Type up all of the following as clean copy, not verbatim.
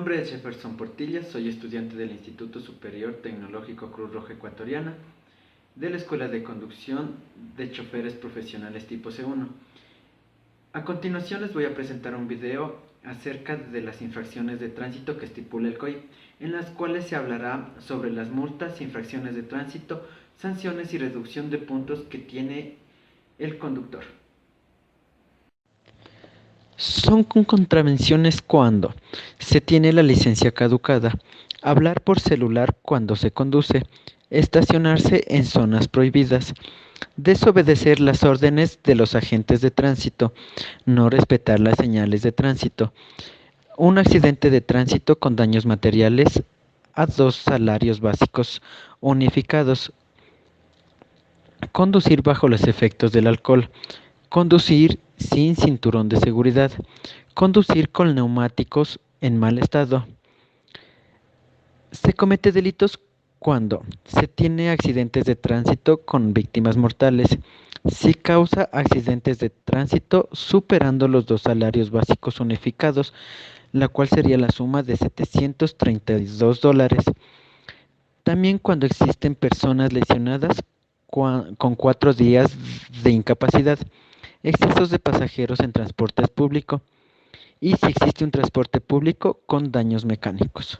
nombre es Jefferson Portilla, soy estudiante del Instituto Superior Tecnológico Cruz Roja Ecuatoriana de la Escuela de Conducción de Choferes Profesionales Tipo C1. A continuación les voy a presentar un video acerca de las infracciones de tránsito que estipula el COIP, en las cuales se hablará sobre las multas, infracciones de tránsito, sanciones y reducción de puntos que tiene el conductor. Son con contravenciones cuando se tiene la licencia caducada, hablar por celular cuando se conduce, estacionarse en zonas prohibidas, desobedecer las órdenes de los agentes de tránsito, no respetar las señales de tránsito, un accidente de tránsito con daños materiales a 2 salarios básicos unificados, conducir bajo los efectos del alcohol, conducir sin cinturón de seguridad, conducir con neumáticos en mal estado. Se comete delitos cuando se tiene accidentes de tránsito con víctimas mortales, si causa accidentes de tránsito superando los 2 salarios básicos unificados, la cual sería la suma de $732. También cuando existen personas lesionadas con 4 días de incapacidad, excesos de pasajeros en transporte público y si existe un transporte público con daños mecánicos.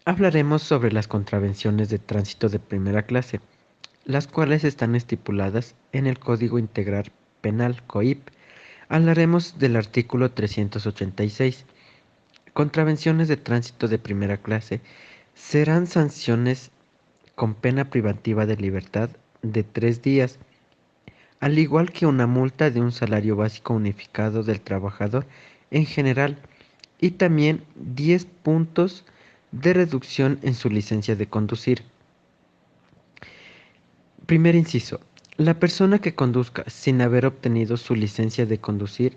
Hablaremos sobre las contravenciones de tránsito de primera clase, las cuales están estipuladas en el Código Integral Penal COIP. Hablaremos del artículo 386. Contravenciones de tránsito de primera clase serán sanciones con pena privativa de libertad de 3 días, al igual que una multa de un salario básico unificado del trabajador en general y también 10 puntos de reducción en su licencia de conducir. Primer inciso. La persona que conduzca sin haber obtenido su licencia de conducir,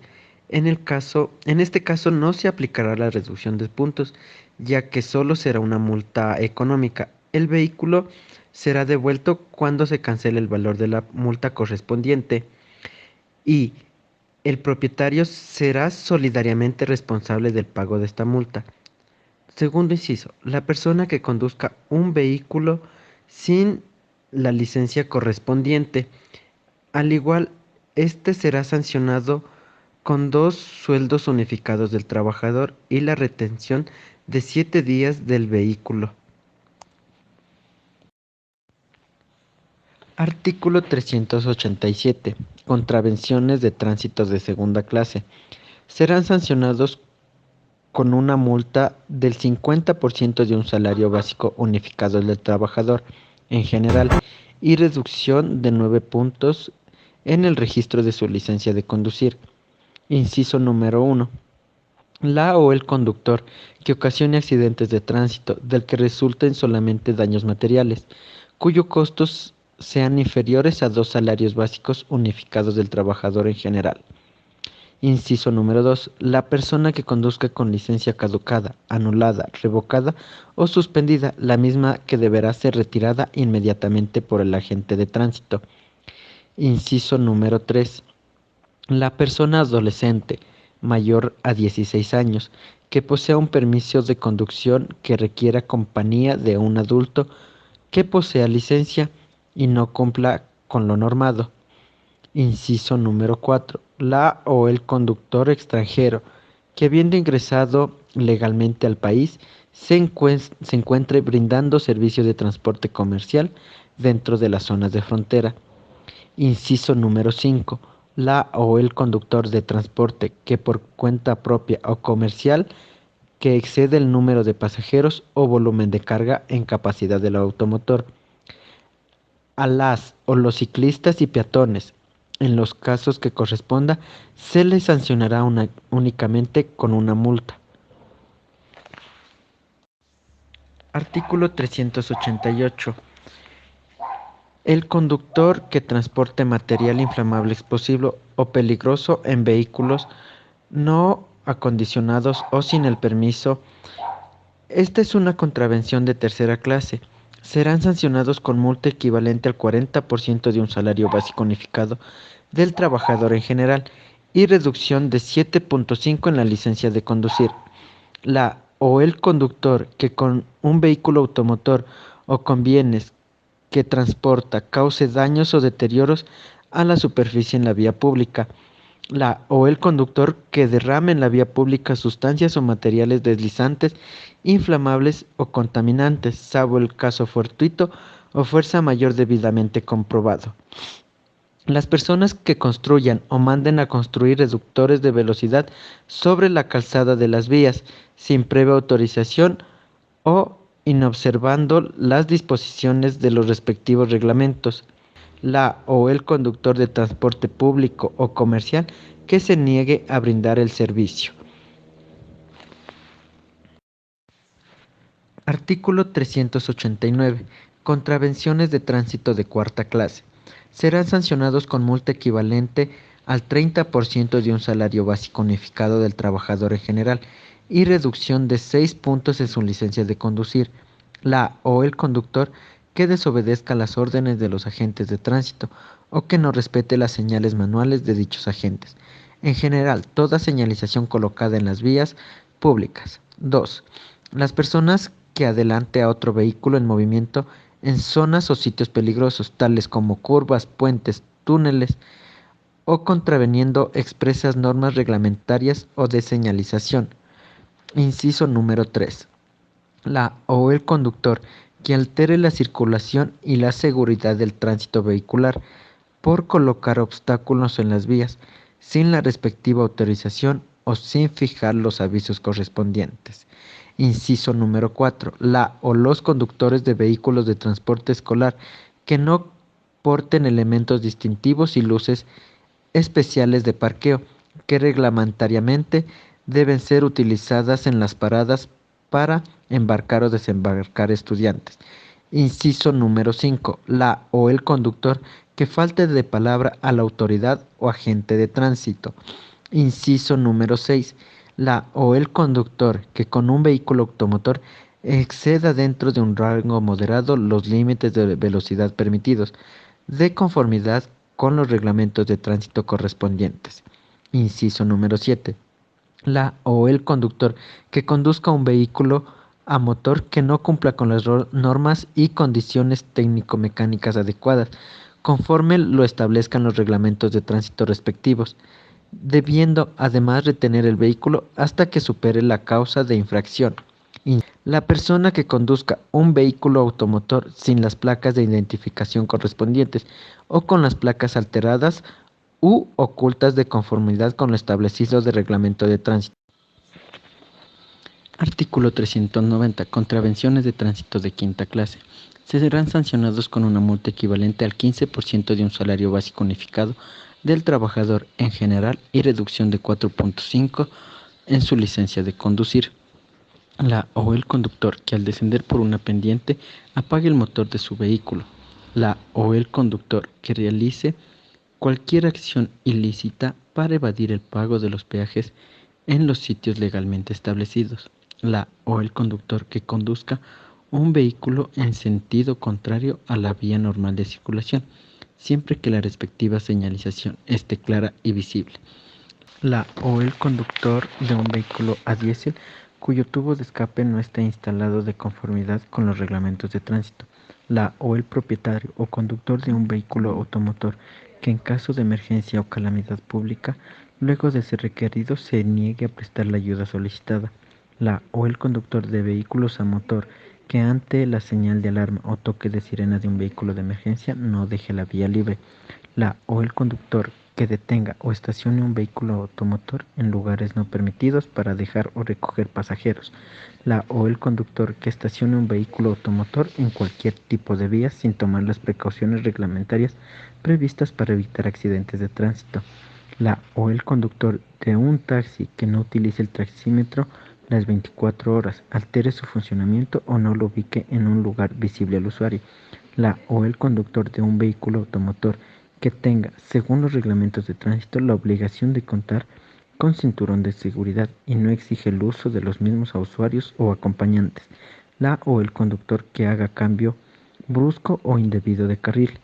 en este caso no se aplicará la reducción de puntos, ya que solo será una multa económica. El vehículo será devuelto cuando se cancele el valor de la multa correspondiente y el propietario será solidariamente responsable del pago de esta multa. Segundo inciso, la persona que conduzca un vehículo sin la licencia correspondiente, al igual, este será sancionado con 2 sueldos unificados del trabajador y la retención de 7 días del vehículo. Artículo 387. Contravenciones de tránsito de segunda clase. Serán sancionados con una multa del 50% de un salario básico unificado del trabajador en general y reducción de 9 puntos en el registro de su licencia de conducir. Inciso número 1. La o el conductor que ocasione accidentes de tránsito del que resulten solamente daños materiales, cuyos costos sean inferiores a 2 salarios básicos unificados del trabajador en general. Inciso número 2. La persona que conduzca con licencia caducada, anulada, revocada o suspendida, la misma que deberá ser retirada inmediatamente por el agente de tránsito. Inciso número 3. La persona adolescente, mayor a 16 años, que posea un permiso de conducción que requiera compañía de un adulto que posea licencia y no cumpla con lo normado. Inciso número 4. La o el conductor extranjero que habiendo ingresado legalmente al país se encuentre brindando servicio de transporte comercial dentro de las zonas de frontera. Inciso número 5. La o el conductor de transporte que por cuenta propia o comercial que excede el número de pasajeros o volumen de carga en capacidad del automotor. A las o los ciclistas y peatones, en los casos que corresponda, se les sancionará únicamente con una multa. Artículo 388. El conductor que transporte material inflamable explosivo o peligroso en vehículos no acondicionados o sin el permiso. Esta es una contravención de tercera clase. Serán sancionados con multa equivalente al 40% de un salario básico unificado del trabajador en general y reducción de 7.5 en la licencia de conducir. La o el conductor que con un vehículo automotor o con bienes que transporta cause daños o deterioros a la superficie en la vía pública. La o el conductor que derrame en la vía pública sustancias o materiales deslizantes, inflamables o contaminantes, salvo el caso fortuito o fuerza mayor debidamente comprobado. Las personas que construyan o manden a construir reductores de velocidad sobre la calzada de las vías sin previa autorización o inobservando las disposiciones de los respectivos reglamentos. La o el conductor de transporte público o comercial que se niegue a brindar el servicio. Artículo 389. Contravenciones de tránsito de cuarta clase. Serán sancionados con multa equivalente al 30% de un salario básico unificado del trabajador en general y reducción de 6 puntos en su licencia de conducir. La o el conductor que desobedezca las órdenes de los agentes de tránsito o que no respete las señales manuales de dichos agentes. En general, toda señalización colocada en las vías públicas. 2. Las personas que adelante a otro vehículo en movimiento en zonas o sitios peligrosos, tales como curvas, puentes, túneles, o contraveniendo expresas normas reglamentarias o de señalización. Inciso número 3. La o el conductor que altere la circulación y la seguridad del tránsito vehicular por colocar obstáculos en las vías sin la respectiva autorización o sin fijar los avisos correspondientes. Inciso número 4. La o los conductores de vehículos de transporte escolar que no porten elementos distintivos y luces especiales de parqueo que reglamentariamente deben ser utilizadas en las paradas para embarcar o desembarcar estudiantes. Inciso número 5. La o el conductor que falte de palabra a la autoridad o agente de tránsito. Inciso número 6. La o el conductor que con un vehículo automotor exceda dentro de un rango moderado los límites de velocidad permitidos, de conformidad con los reglamentos de tránsito correspondientes. Inciso número 7. La o el conductor que conduzca un vehículo a motor que no cumpla con las normas y condiciones técnico-mecánicas adecuadas, conforme lo establezcan los reglamentos de tránsito respectivos, debiendo además retener el vehículo hasta que supere la causa de infracción. La persona que conduzca un vehículo automotor sin las placas de identificación correspondientes o con las placas alteradas u ocultas de conformidad con lo establecido de reglamento de tránsito. Artículo 390. Contravenciones de tránsito de quinta clase. Se serán sancionados con una multa equivalente al 15% de un salario básico unificado del trabajador en general y reducción de 4.5 en su licencia de conducir. La o el conductor que al descender por una pendiente apague el motor de su vehículo. La o el conductor que realice cualquier acción ilícita para evadir el pago de los peajes en los sitios legalmente establecidos. La o el conductor que conduzca un vehículo en sentido contrario a la vía normal de circulación, siempre que la respectiva señalización esté clara y visible. La o el conductor de un vehículo a diésel cuyo tubo de escape no esté instalado de conformidad con los reglamentos de tránsito. La o el propietario o conductor de un vehículo automotor que en caso de emergencia o calamidad pública, luego de ser requerido, se niegue a prestar la ayuda solicitada. La o el conductor de vehículos a motor que ante la señal de alarma o toque de sirena de un vehículo de emergencia no deje la vía libre. La o el conductor que detenga o estacione un vehículo automotor en lugares no permitidos para dejar o recoger pasajeros. La o el conductor que estacione un vehículo automotor en cualquier tipo de vía sin tomar las precauciones reglamentarias previstas para evitar accidentes de tránsito. La o el conductor de un taxi que no utilice el taxímetro las 24 horas, altere su funcionamiento o no lo ubique en un lugar visible al usuario. La o el conductor de un vehículo automotor que tenga, según los reglamentos de tránsito, la obligación de contar con cinturón de seguridad y no exige el uso de los mismos a usuarios o acompañantes. La o el conductor que haga cambio brusco o indebido de carril.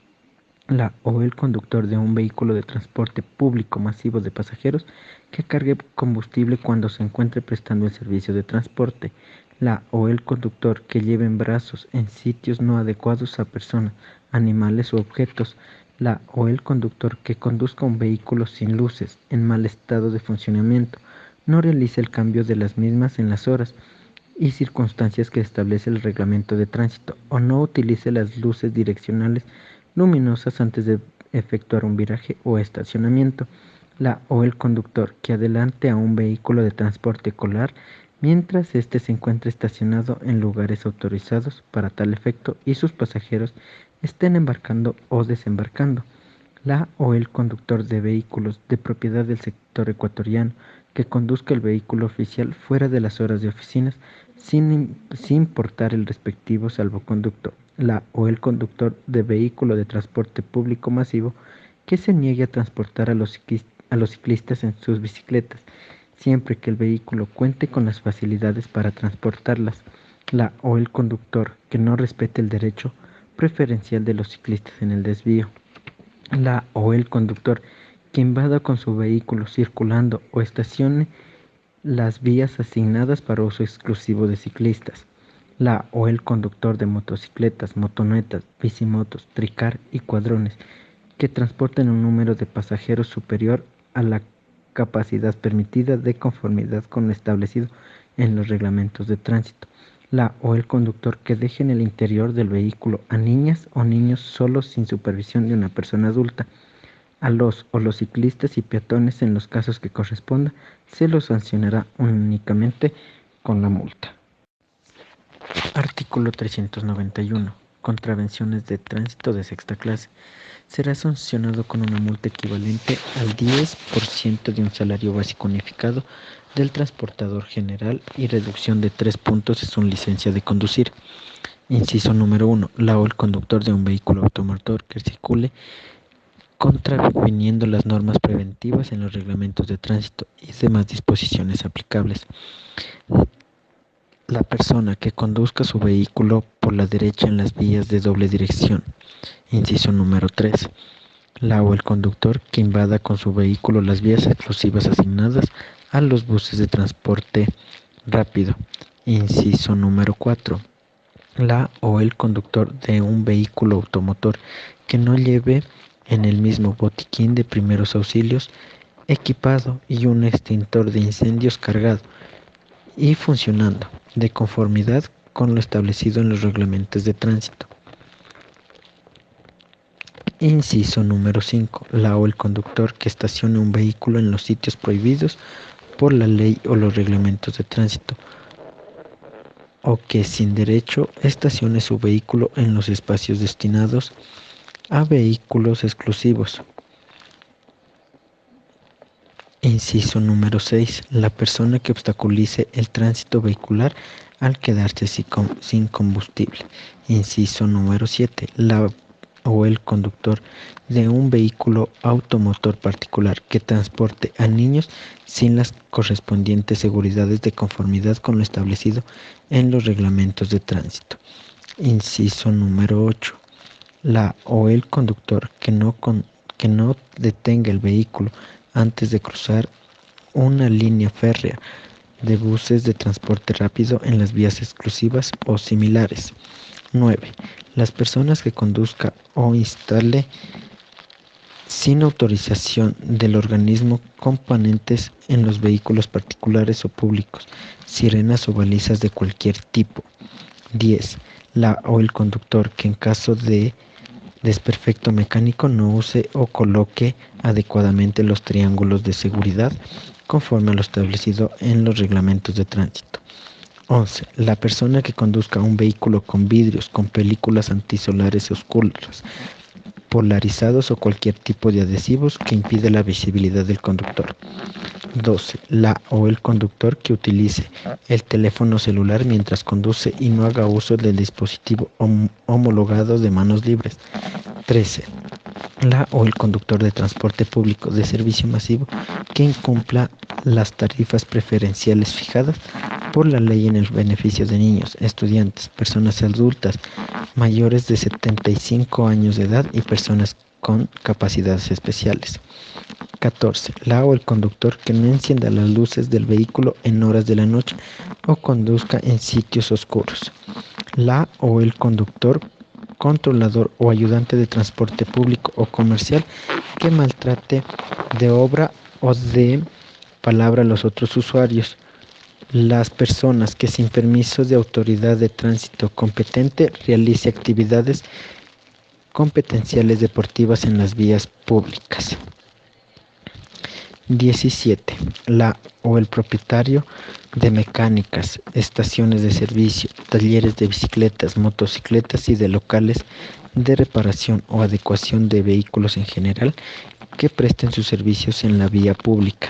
La o el conductor de un vehículo de transporte público masivo de pasajeros que cargue combustible cuando se encuentre prestando el servicio de transporte. La o el conductor que lleve en brazos en sitios no adecuados a personas, animales u objetos. La o el conductor que conduzca un vehículo sin luces, en mal estado de funcionamiento, no realice el cambio de las mismas en las horas y circunstancias que establece el reglamento de tránsito, o no utilice las luces direccionales luminosas antes de efectuar un viraje o estacionamiento. La o el conductor que adelante a un vehículo de transporte escolar mientras éste se encuentre estacionado en lugares autorizados para tal efecto y sus pasajeros estén embarcando o desembarcando. La o el conductor de vehículos de propiedad del sector ecuatoriano que conduzca el vehículo oficial fuera de las horas de oficinas sin importar el respectivo salvoconducto. La o el conductor de vehículo de transporte público masivo que se niegue a transportar a los ciclistas en sus bicicletas, siempre que el vehículo cuente con las facilidades para transportarlas. La o el conductor que no respete el derecho preferencial de los ciclistas en el desvío. La o el conductor que invada con su vehículo circulando o estacione las vías asignadas para uso exclusivo de ciclistas. La o el conductor de motocicletas, motonetas, bicimotos, tricar y cuadrones que transporten un número de pasajeros superior a la capacidad permitida de conformidad con lo establecido en los reglamentos de tránsito. La o el conductor que deje en el interior del vehículo a niñas o niños solos sin supervisión de una persona adulta. A los o los ciclistas y peatones, en los casos que corresponda, se los sancionará únicamente con la multa. Artículo 391. Contravenciones de tránsito de sexta clase. Será sancionado con una multa equivalente al 10% de un salario básico unificado del transportador general y reducción de 3 puntos en su licencia de conducir. Inciso número 1. La o el conductor de un vehículo automotor que circule contraviniendo las normas preventivas en los reglamentos de tránsito y demás disposiciones aplicables. La persona que conduzca su vehículo por la derecha en las vías de doble dirección. Inciso número 3. La o el conductor que invada con su vehículo las vías exclusivas asignadas a los buses de transporte rápido. Inciso número 4. La o el conductor de un vehículo automotor que no lleve en el mismo botiquín de primeros auxilios equipado y un extintor de incendios cargado y funcionando de conformidad con lo establecido en los reglamentos de tránsito. Inciso número 5. La o el conductor que estacione un vehículo en los sitios prohibidos por la ley o los reglamentos de tránsito, o que sin derecho estacione su vehículo en los espacios destinados a vehículos exclusivos. Inciso número 6. La persona que obstaculice el tránsito vehicular al quedarse sin combustible. Inciso número 7. La o el conductor de un vehículo automotor particular que transporte a niños sin las correspondientes seguridades de conformidad con lo establecido en los reglamentos de tránsito. Inciso número 8. La o el conductor que no detenga el vehículo antes de cruzar una línea férrea de buses de transporte rápido en las vías exclusivas o similares. 9. Las personas que conduzca o instale sin autorización del organismo componentes en los vehículos particulares o públicos, sirenas o balizas de cualquier tipo. 10. La o el conductor que en caso de desperfecto mecánico no use o coloque adecuadamente los triángulos de seguridad conforme a lo establecido en los reglamentos de tránsito. 11. La persona que conduzca un vehículo con vidrios, con películas antisolares oscuras, polarizados o cualquier tipo de adhesivos que impide la visibilidad del conductor. 12. La o el conductor que utilice el teléfono celular mientras conduce y no haga uso del dispositivo homologado de manos libres. 13. La o el conductor de transporte público de servicio masivo que incumpla las tarifas preferenciales fijadas por la ley en el beneficio de niños, estudiantes, personas adultas mayores de 75 años de edad y personas con capacidades especiales. 14. La o el conductor que no encienda las luces del vehículo en horas de la noche o conduzca en sitios oscuros. La o el conductor, controlador o ayudante de transporte público o comercial que maltrate de obra o de palabra a los otros usuarios. Las personas que sin permiso de autoridad de tránsito competente realice actividades competenciales deportivas en las vías públicas. 17. La o el propietario de mecánicas, estaciones de servicio, talleres de bicicletas, motocicletas y de locales de reparación o adecuación de vehículos en general que presten sus servicios en la vía pública.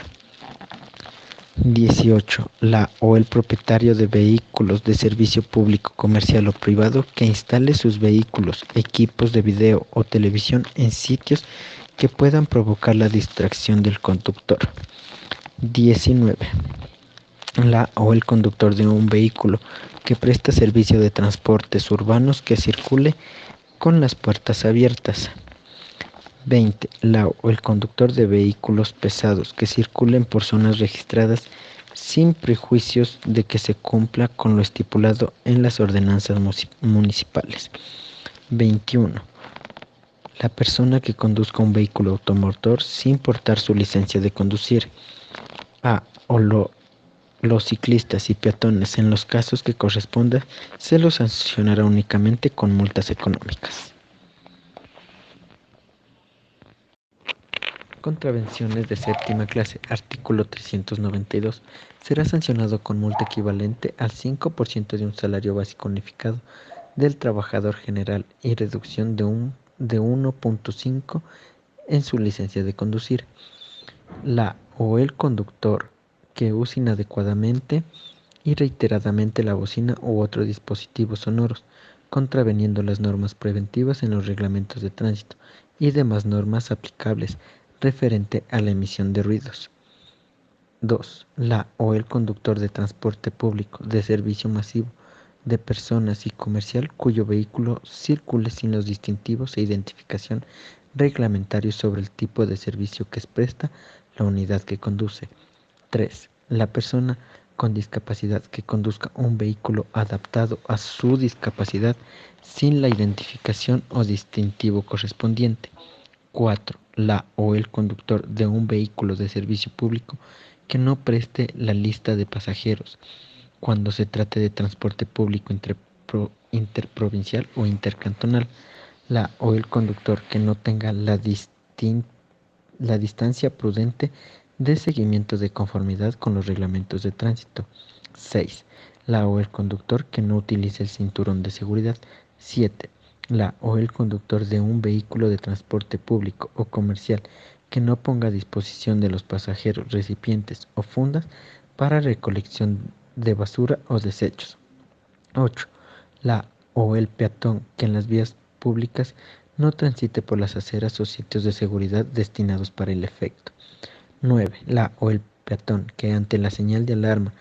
18. La o el propietario de vehículos de servicio público, comercial o privado que instale sus vehículos, equipos de video o televisión en sitios que puedan provocar la distracción del conductor. 19. La o el conductor de un vehículo que presta servicio de transportes urbanos que circule con las puertas abiertas. 20. La o el conductor de vehículos pesados que circulen por zonas registradas sin prejuicios de que se cumpla con lo estipulado en las ordenanzas municipales. 21. La persona que conduzca un vehículo automotor sin portar su licencia de conducir. A. O los ciclistas y peatones, en los casos que corresponda, se los sancionará únicamente con multas económicas. Contravenciones de séptima clase. Artículo 392. Será sancionado con multa equivalente al 5% de un salario básico unificado del trabajador general y reducción de 1.5 en su licencia de conducir. La o el conductor que use inadecuadamente y reiteradamente la bocina u otro dispositivo sonoros, contraveniendo las normas preventivas en los reglamentos de tránsito y demás normas aplicables referente a la emisión de ruidos. 2. La o el conductor de transporte público, de servicio masivo, de personas y comercial cuyo vehículo circule sin los distintivos e identificación reglamentarios sobre el tipo de servicio que presta la unidad que conduce. 3. La persona con discapacidad que conduzca un vehículo adaptado a su discapacidad sin la identificación o distintivo correspondiente. 4. La o el conductor de un vehículo de servicio público que no preste la lista de pasajeros cuando se trate de transporte público interprovincial o intercantonal. La o el conductor que no tenga la distancia prudente de seguimiento de conformidad con los reglamentos de tránsito. 6. La o el conductor que no utilice el cinturón de seguridad. 7. La o el conductor de un vehículo de transporte público o comercial que no ponga a disposición de los pasajeros recipientes o fundas para recolección de basura o desechos. 8. La o el peatón que en las vías públicas no transite por las aceras o sitios de seguridad destinados para el efecto. 9. La o el peatón que ante la señal de alarma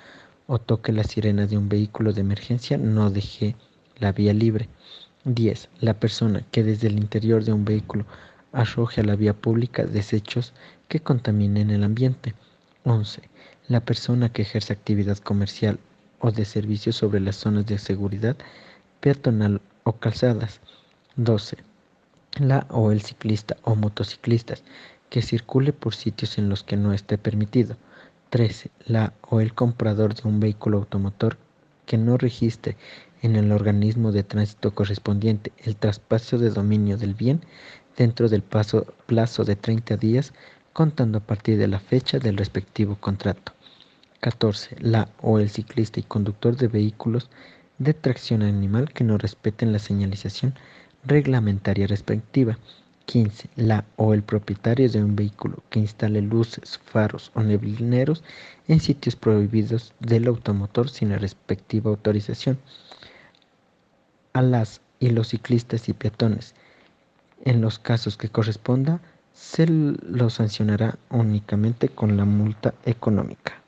o toque la sirena de un vehículo de emergencia no deje la vía libre. 10. La persona que desde el interior de un vehículo arroje a la vía pública desechos que contaminen el ambiente. 11. La persona que ejerce actividad comercial o de servicio sobre las zonas de seguridad peatonal o calzadas. 12. La o el ciclista o motociclistas que circule por sitios en los que no esté permitido. 13. La o el comprador de un vehículo automotor que no registre en el organismo de tránsito correspondiente el traspaso de dominio del bien dentro del plazo de 30 días contando a partir de la fecha del respectivo contrato. 14. La o el ciclista y conductor de vehículos de tracción animal que no respeten la señalización reglamentaria respectiva. 15. La o el propietario de un vehículo que instale luces, faros o neblineros en sitios prohibidos del automotor sin la respectiva autorización. A las y los ciclistas y peatones, en los casos que corresponda, se los sancionará únicamente con la multa económica.